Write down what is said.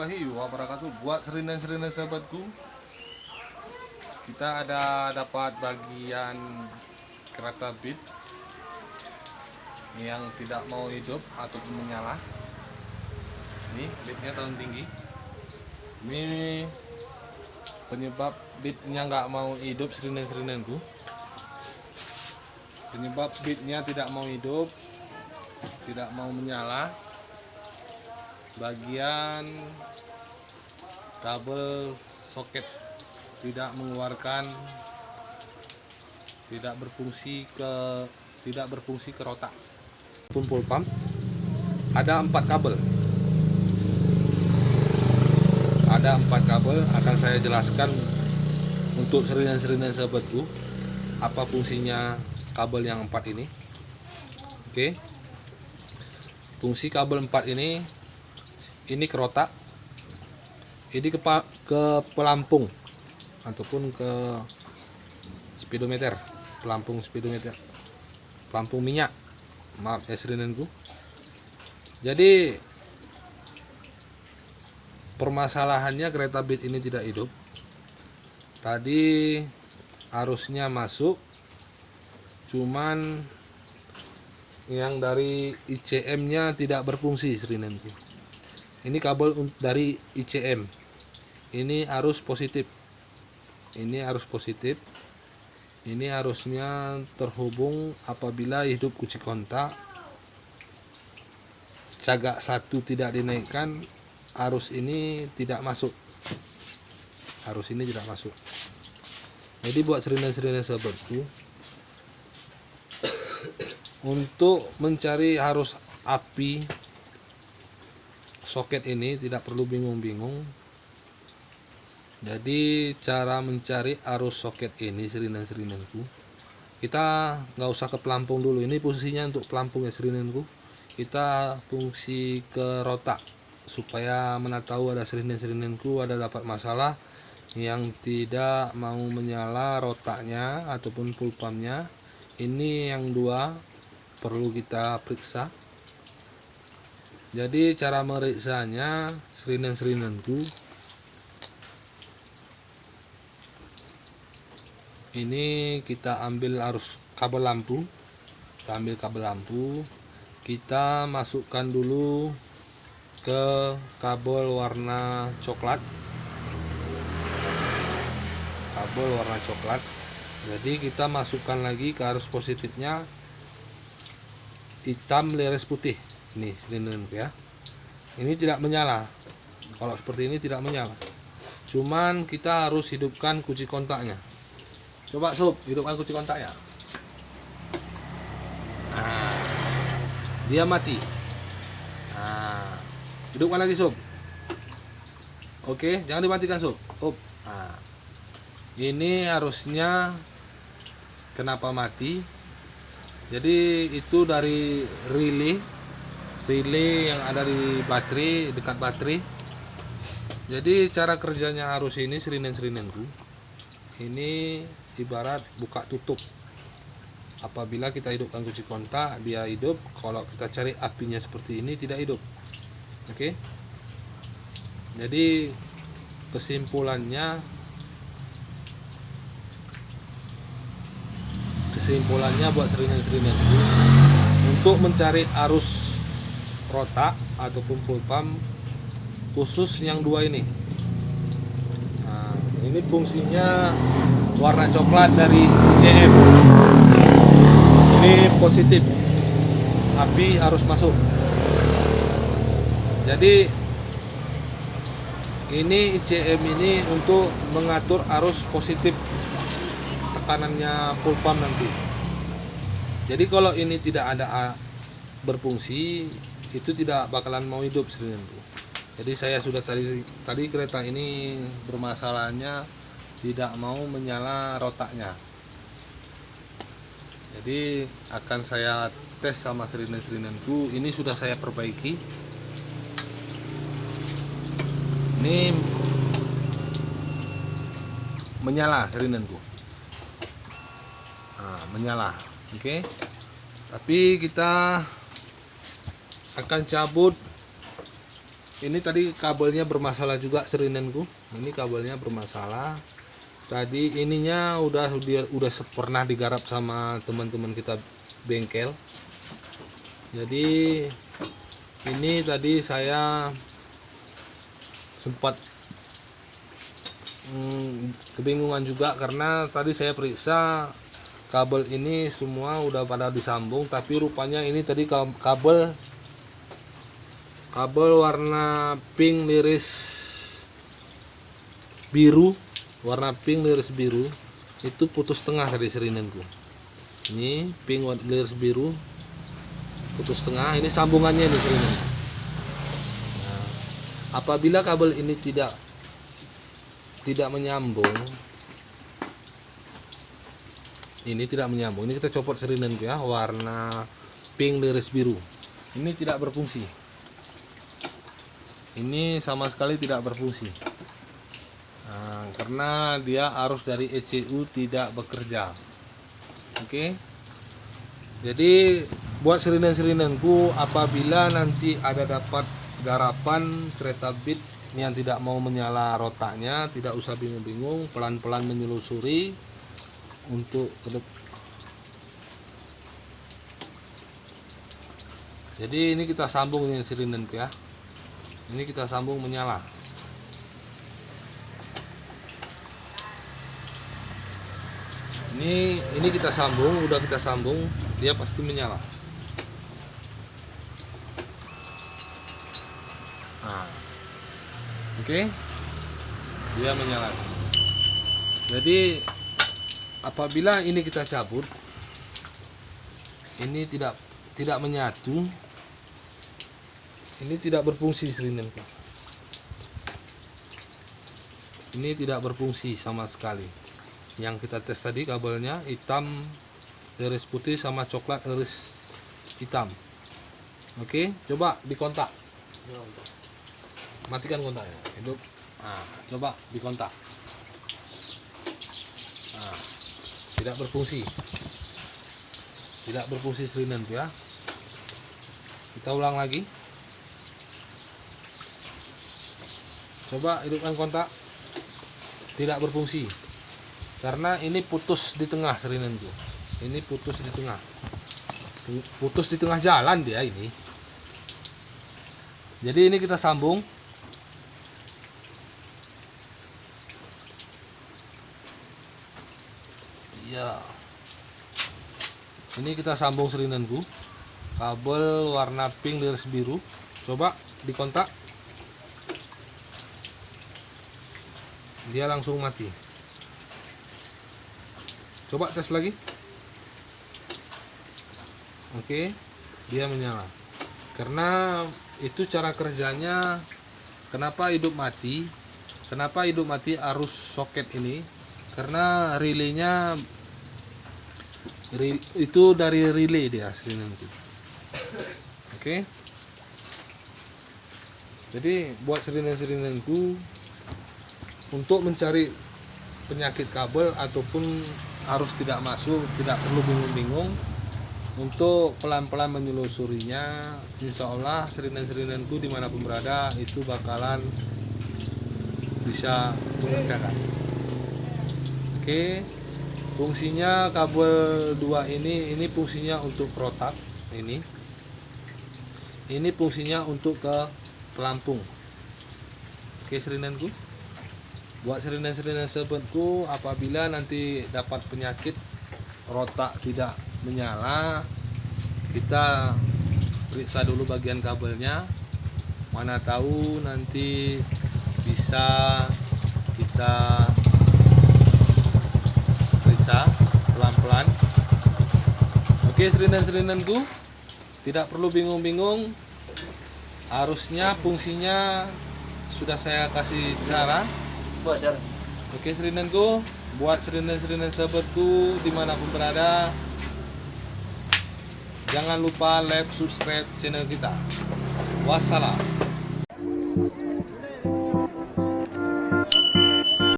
warahmatullahi wabarakatuh. Buat serinai-serinai sahabatku, kita ada dapat bagian kereta bit yang tidak mau hidup ataupun menyala. Ini bitnya tahun tinggi. Ini penyebab bitnya nggak mau hidup, serinai-serinaiku. Penyebab bitnya tidak mau hidup, tidak mau menyala, bagian kabel soket tidak mengeluarkan, tidak berfungsi ke rotak. Full pump ada 4 kabel. Ada 4 kabel, akan saya jelaskan untuk serinai-serinai sahabatku apa fungsinya kabel yang 4 ini. Oke. Fungsi kabel 4 ini ke rotak, ini ke pelampung ataupun ke speedometer, pelampung speedometer, pelampung minyak, maaf ya serinenku. Jadi permasalahannya kereta bit ini tidak hidup. Tadi arusnya masuk, cuman yang dari ICM nya tidak berfungsi serinenku. Ini kabel dari ICM, ini arus positif, ini arus positif, ini arusnya terhubung apabila hidup kunci kontak, cagak 1 tidak dinaikkan, arus ini tidak masuk, arus ini tidak masuk. Jadi buat serinai-serinai sahabatku, untuk mencari arus api soket ini tidak perlu bingung-bingung. Jadi cara mencari arus soket ini serinai-serinanku, kita nggak usah ke pelampung dulu. Ini posisinya untuk pelampung ya serinanku. Kita fungsi ke rotak supaya mana tahu ada serinai-serinanku ada dapat masalah yang tidak mau menyala rotaknya ataupun full pumpnya. Ini yang 2 perlu kita periksa. Jadi cara meriksanya serinai-serinanku, ini kita ambil arus kabel lampu, kita masukkan dulu ke kabel warna coklat, jadi kita masukkan lagi ke arus positifnya hitam leres putih. Ini serinenku ya, ini tidak menyala. Kalau seperti ini tidak menyala, cuman kita harus hidupkan kunci kontaknya. Coba sob, hidupkan kunci kontaknya. Nah, dia mati. Nah, hidupkan lagi sob. Oke, jangan dimatikan sob. Nah, ini harusnya kenapa mati? Jadi itu dari relay yang ada di baterai, dekat baterai. Jadi cara kerjanya arus ini serinai-serinenku, ini ibarat buka tutup. Apabila kita hidupkan kunci kontak dia hidup, kalau kita cari apinya seperti ini tidak hidup. Oke. Jadi kesimpulannya buat serinai-serinenku, untuk mencari arus rotak ataupun full pump, khusus yang 2 ini. Nah, ini fungsinya warna coklat dari ICM. Ini positif, api harus masuk. Jadi ini ICM ini untuk mengatur arus positif tekanannya full pump nanti. Jadi kalau ini tidak ada berfungsi, itu tidak bakalan mau hidup serinenku. Jadi saya sudah tadi kereta ini bermasalahnya tidak mau menyala rotaknya. Jadi akan saya tes sama serinai-serinanku. Ini sudah saya perbaiki. Ini menyala serinanku. Nah, menyala. Oke. Tapi kita akan cabut ini tadi kabelnya bermasalah juga serinenku. Ini kabelnya bermasalah. Tadi ininya udah pernah digarap sama teman-teman kita bengkel. Jadi ini tadi saya sempat kebingungan juga karena tadi saya periksa kabel ini semua udah pada disambung, tapi rupanya ini tadi kabel warna pink liris biru, itu putus tengah tadi serinenku. Ini pink liris biru putus tengah, ini sambungannya nih serinenku. Nah, apabila kabel ini tidak menyambung, ini kita copot serinenku ya, warna pink liris biru. Ini tidak berfungsi. Ini sama sekali tidak berfungsi. Nah, karena dia arus dari ECU tidak bekerja. Oke. Jadi buat sirinen-sirinenku, apabila nanti ada dapat garapan kereta Beat yang tidak mau menyala rotaknya, tidak usah bingung-bingung, pelan-pelan menyelusuri untuk jadi ini kita sambung dengan sirinenku ya. Ini kita sambung menyala. Ini kita sambung, udah kita sambung, dia pasti menyala. Nah, oke, dia menyala. Jadi apabila ini kita cabut, ini tidak menyatu, ini tidak berfungsi sirinenku. Ini tidak berfungsi sama sekali. Yang kita tes tadi kabelnya hitam iris putih sama coklat iris hitam. Oke, coba dikontak. Matikan kontaknya. Hidup. Nah, coba dikontak. Nah, tidak berfungsi. Tidak berfungsi sirinenku ya. Kita ulang lagi. Coba hidupkan kontak, tidak berfungsi karena ini putus di tengah sirinenku. Ini putus di tengah jalan dia ini. Jadi ini kita sambung. Ya, ini kita sambung sirinenku, kabel warna pink liris biru. Coba dikontak, dia langsung mati. Coba tes lagi. Oke, dia menyala. Karena itu cara kerjanya. Kenapa hidup mati? Kenapa hidup mati arus soket ini? Karena relaynya itu dari relay dia sirinenku. Oke. Jadi buat sirinen-sirinenku, untuk mencari penyakit kabel ataupun arus tidak masuk, tidak perlu bingung-bingung. Untuk pelan-pelan menyelusurinya, insya Allah sirinen-sirinenku dimanapun berada itu bakalan bisa mengerjakan. Oke, fungsinya kabel 2 ini fungsinya untuk protak. Ini fungsinya untuk ke pelampung. Oke sirinenku, buat sirinen-sirinen sahabatku, apabila nanti dapat penyakit rotak tidak menyala, kita periksa dulu bagian kabelnya, mana tahu nanti bisa kita periksa pelan-pelan. Oke sirinen-sirinenku, tidak perlu bingung-bingung, harusnya fungsinya sudah saya kasih cara. Oke sirinenku, buat sirinen-sirinen sahabatku dimanapun berada, jangan lupa like, subscribe channel kita. Wassalam.